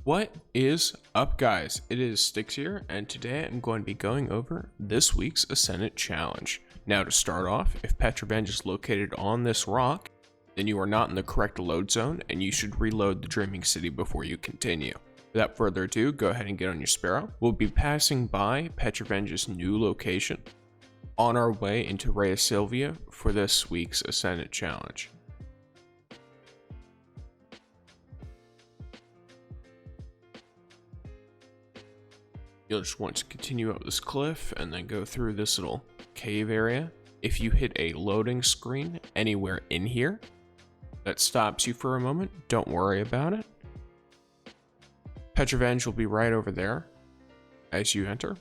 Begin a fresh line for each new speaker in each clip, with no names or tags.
What is up, guys? It is Styx here, and today I'm going to be going over this week's Ascendant challenge. Now, to start off, if Fatebringer is located on this rock, then you are not in the correct load zone, and you should reload the Dreaming City before you continue. Without further ado, go ahead and get on your Sparrow. We'll be passing by Faterbringer's new location on our way into Riiswalker for this week's Ascendant challenge. You'll just want to continue up this cliff and then go through this little cave area. If you hit a loading screen anywhere in here that stops you for a moment, don't worry about it. Fatebringer will be right over there as you enter.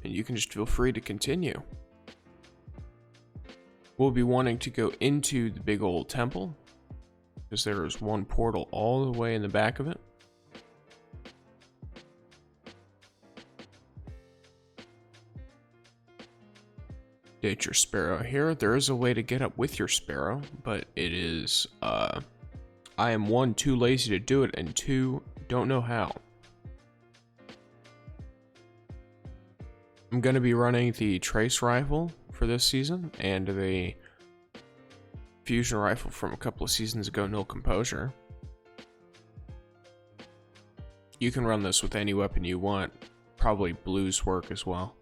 And you can just feel free to continue. We'll be wanting to go into the big old temple, because there is one portal all the way in the back of it. Date your Sparrow here. There is a way to get up with your Sparrow, but it is, I am one, too lazy to do it, and two, don't know how. I'm going to be running the Trace Rifle for this season, and the Fusion Rifle from a couple of seasons ago, No Composure. You can run this with any weapon you want. Probably blues work as well.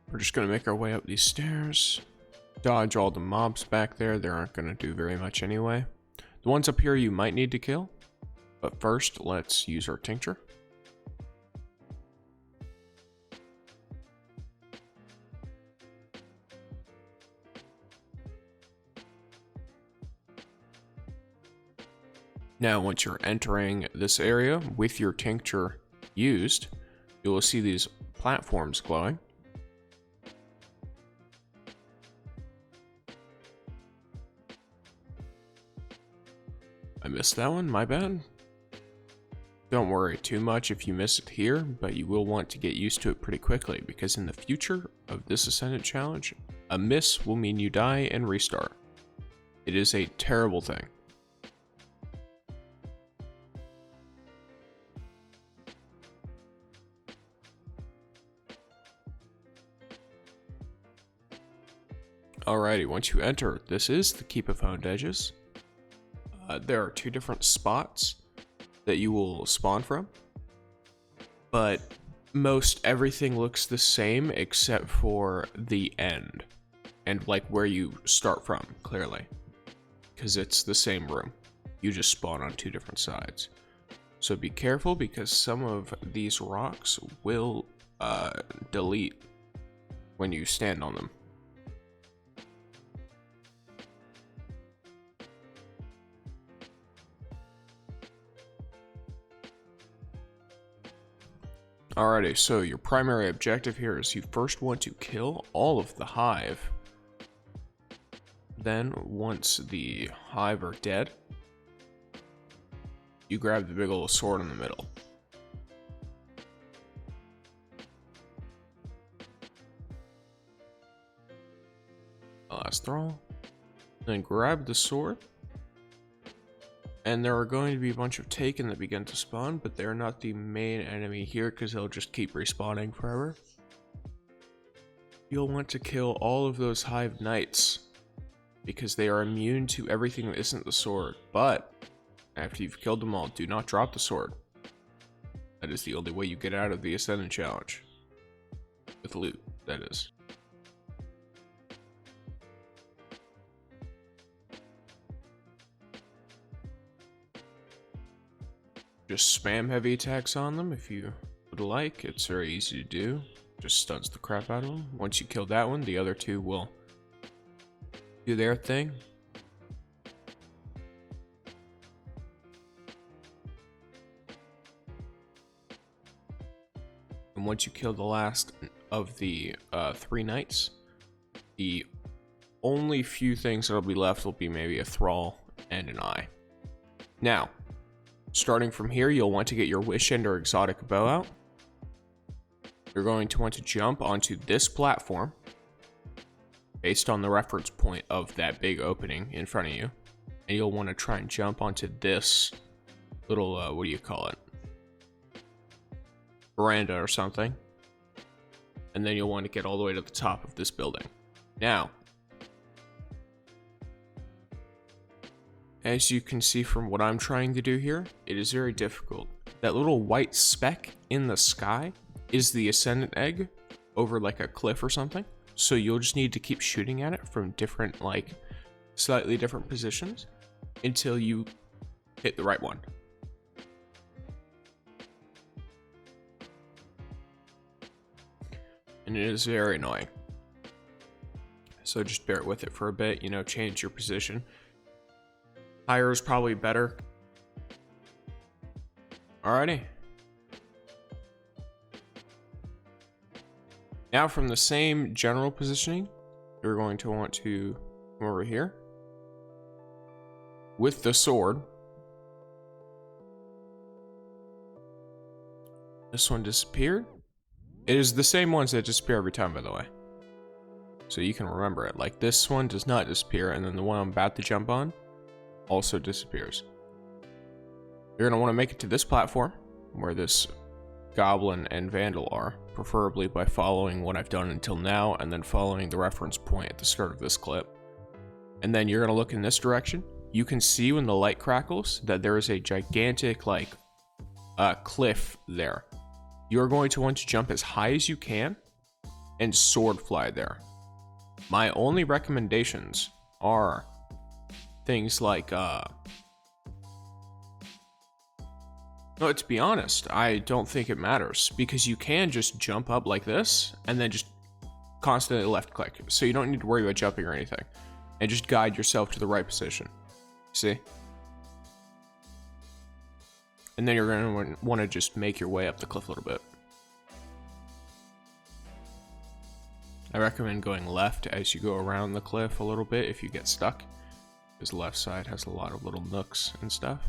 We're just going to make our way up these stairs, dodge all the mobs back there. They aren't going to do very much anyway. The ones up here you might need to kill, but first let's use our tincture. Now, once you're entering this area with your tincture used, you will see these platforms glowing. I missed that one, my bad. Don't worry too much if you miss it here, but you will want to get used to it pretty quickly, because in the future of this Ascendant challenge, a miss will mean you die and restart. It is a terrible thing. Alrighty, once you enter, this is the Keep of Honed Edges. There are two different spots that you will spawn from, but most everything looks the same except for the end and like where you start from, clearly, because it's the same room. You just spawn on two different sides. So be careful, because some of these rocks will delete when you stand on them. Alrighty, so your primary objective here is you first want to kill all of the hive. Then, once the hive are dead, you grab the big old sword in the middle. Last throw. Then grab the sword. And there are going to be a bunch of Taken that begin to spawn, but they're not the main enemy here because they'll just keep respawning forever. You'll want to kill all of those Hive Knights because they are immune to everything that isn't the sword. But after you've killed them all, do not drop the sword. That is the only way you get out of the Ascendant challenge. With loot, that is. Just spam heavy attacks on them if you would like. It's very easy to do. Just stuns the crap out of them. Once you kill that one, the other two will do their thing. And once you kill the last of the 3 knights, the only few things that'll be left will be maybe a thrall and an eye. Now, starting from here, you'll want to get your Wish End or exotic bow out. You're going to want to jump onto this platform based on the reference point of that big opening in front of you. And you'll want to try and jump onto this little, what do you call it? Veranda or something. And then you'll want to get all the way to the top of this building. Now, as you can see from what I'm trying to do here, it is very difficult. That little white speck in the sky is the Ascendant egg over like a cliff or something. So you'll just need to keep shooting at it from different, like, slightly different positions until you hit the right one. And it is very annoying. So just bear with it for a bit, you know, change your position. Higher is probably better. Alrighty. Now from the same general positioning, you're going to want to come over here with the sword. This one disappeared. It is the same ones that disappear every time, by the way. So you can remember it. Like this one does not disappear, and then the one I'm about to jump on also disappears. You're going to want to make it to this platform where this goblin and vandal are, preferably by following what I've done until now and then following the reference point at the start of this clip. And then you're going to look in this direction. You can see when the light crackles that there is a gigantic like cliff there. You're going to want to jump as high as you can and sword fly there. My only recommendations are things like no, to be honest, I don't think it matters because you can just jump up like this and then just constantly left click. So you don't need to worry about jumping or anything, and just guide yourself to the right position. See? And then you're going to want to just make your way up the cliff a little bit. I recommend going left as you go around the cliff a little bit if you get stuck, because the left side has a lot of little nooks and stuff.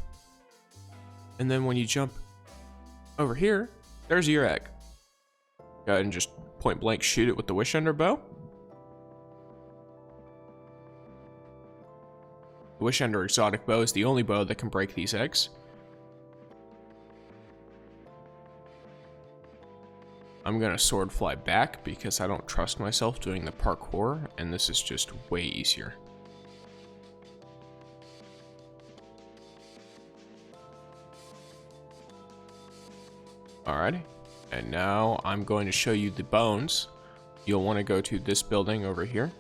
And then when you jump over here, there's your egg. Go ahead and just point blank shoot it with the Wish Ender bow. The Wish Ender exotic bow is the only bow that can break these eggs. I'm gonna sword fly back because I don't trust myself doing the parkour, and this is just way easier. Alrighty, and now I'm going to show you the bones. You'll want to go to this building over here,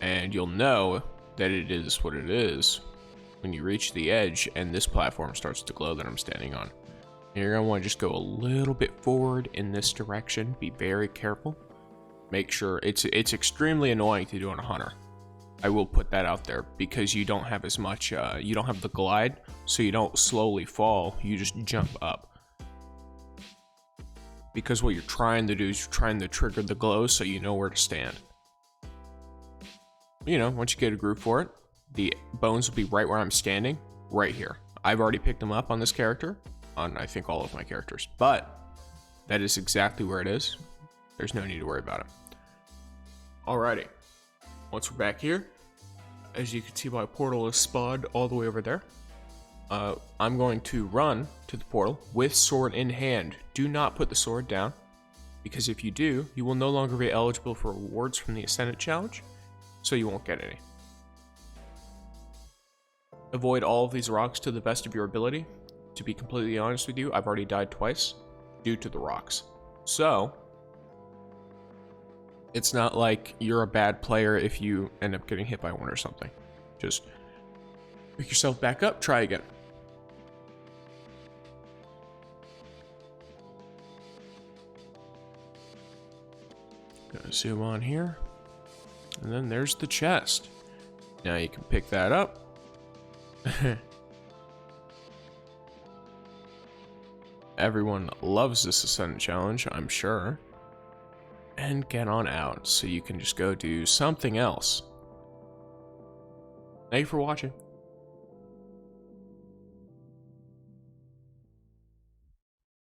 and you'll know that it is what it is when you reach the edge and this platform starts to glow that I'm standing on. And you're going to want to just go a little bit forward in this direction. Be very careful. Make sure it's extremely annoying to do on a hunter. I will put that out there because you don't have as much, you don't have the glide, so you don't slowly fall, you just jump up. Because what you're trying to do is you're trying to trigger the glow so you know where to stand. You know, once you get a groove for it, the bones will be right where I'm standing, right here. I've already picked them up on this character, on I think all of my characters, but that is exactly where it is. There's no need to worry about it. Alrighty. Once we're back here, as you can see, my portal is spawned all the way over there. I'm going to run to the portal with sword in hand. Do not put the sword down, because if you do, you will no longer be eligible for rewards from the Ascendant challenge, so you won't get any. Avoid all of these rocks to the best of your ability. To be completely honest with you, I've already died twice due to the rocks. So it's not like you're a bad player if you end up getting hit by one or something. Just pick yourself back up, try again. Gonna zoom on here. And then there's the chest. Now you can pick that up. Everyone loves this Ascendant challenge, I'm sure. and get on out so you can just go do something else. Thank you for watching.